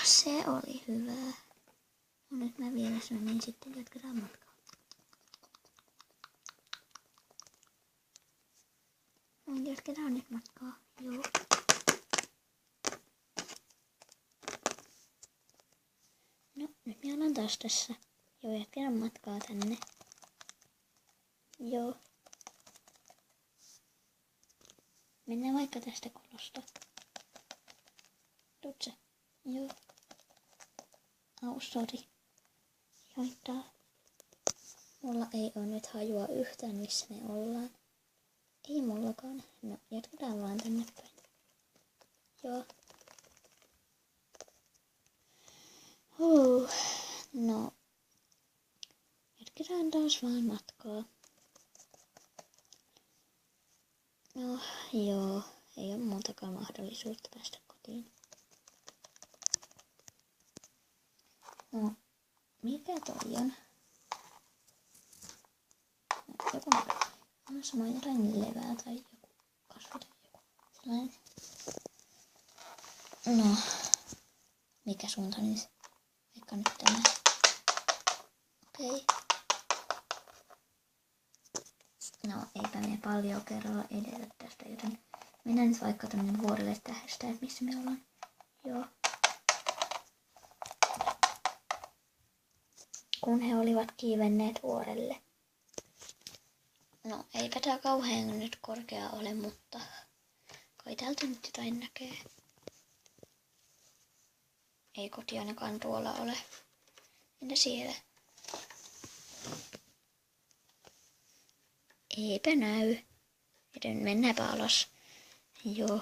se oli hyvä. No nyt mä vielä syön, niin sitten jatketaan matkaa. No jatketaan nyt matkaa, joo. No nyt mä olen taas tässä. Joo, jatketaan matkaa tänne. Joo. Mennään vaikka tästä kolosta. Tutse. Joo. Au, sori. Haittaa. Mulla ei oo nyt hajua yhtään, missä me ollaan. Ei mullakaan. No, jatketaan vaan tänne päin. Joo. No. Jatketaan taas vaan matkaa. No, joo. Ei oo muutakaan mahdollisuutta päästä kotiin. No, mikä toi on? No, joku on sama jotain levää tai joku kasvi tai joku sellainen. No, mikä suunta nyt? Vaikka nyt tämä. Okei. No, eipä me paljon kerralla edetä tästä, joten mennään nyt vaikka tonne vuorelle tähdestä, että missä me ollaan. Joo. Kun he olivat kiivenneet vuorelle. No, eipä tää kauhean nyt korkea ole, mutta kai täältä nyt jotain näkee. Ei koti ainakaan tuolla ole. Entä siellä? Eipä näy. Joten mennäänpä alas. Joo.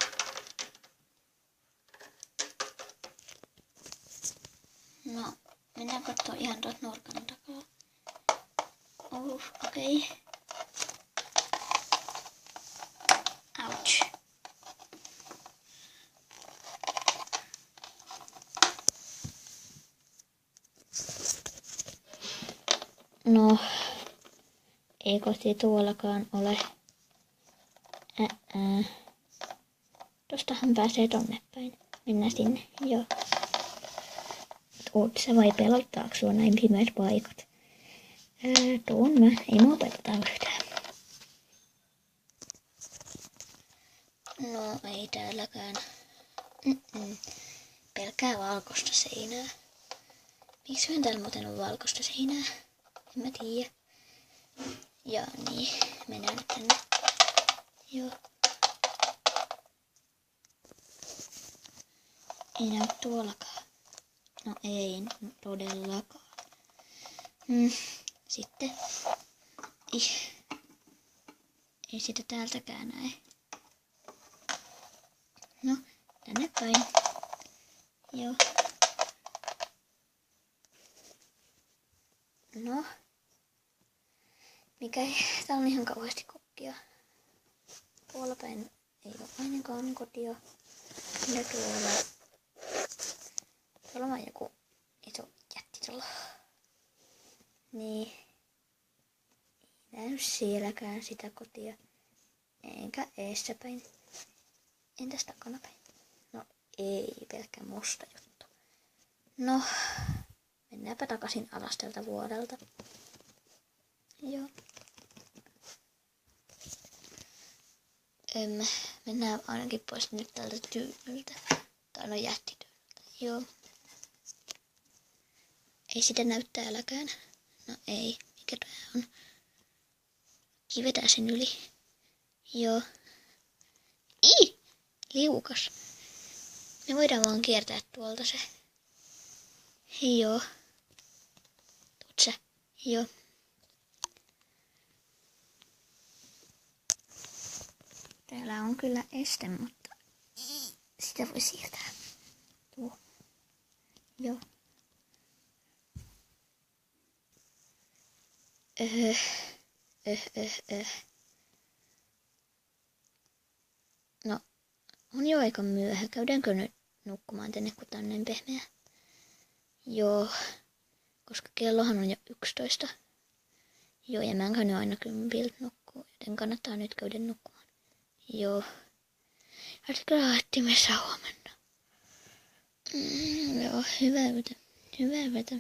No, mennään kattoo ihan tuot nurkan takaa. Okei. Ouch. No, ei koti tuollakaan ole. Tostahan pääsee tonne päin. Mennään sinne, joo. Oot sä vai pelottaako sua näin pimeät paikat? Tuon mä. Ei mua pelota yhtään. No, ei täälläkään. Pelkää valkoista seinää. Miksi täällä muuten on valkoista seinää? En mä tiedä. Ja niin, mennään nyt tänne. Joo. Ei näy tuollakaan. No ei todellakaan. Sitten. Ei sitä täältäkään näe. No, tänne päin. Joo. No. Mikä ei. Täällä on ihan kauheasti kokkia. Tuolla päin ei ole ainakaan kotia. Ja tuolla. Tuolla on joku iso jättitalo. Niin. Ei näy sielläkään sitä kotia. Enkä eessä päin. Entäs takana päin? No ei, pelkkä musta juttu. No, mennäänpä takaisin alas tältä vuodelta. Joo. Mennään ainakin pois nyt tältä tyynyltä. Tai no jättityynyltä. Joo. Ei sitä näy täälläkään. No ei. Mikä tää on? Kivetään sen yli. Joo. Liukas. Me voidaan vaan kiertää tuolta se. Joo. Tuut sä. Joo. Täällä on kyllä este, mutta sitä voi siirtää. Tuo. Joo. No, on jo aika myöhä. Käydäänkö nyt nukkumaan tänne, kun tää on näin pehmeä? Joo, koska kellohan on jo 11. Joo, ja mä en käynyt aina 10 nukkuu, joten kannattaa nyt käydä nukkumaan. Joo. Jatketaan me huomenna. Joo, hyvä veto. Hyvä veto.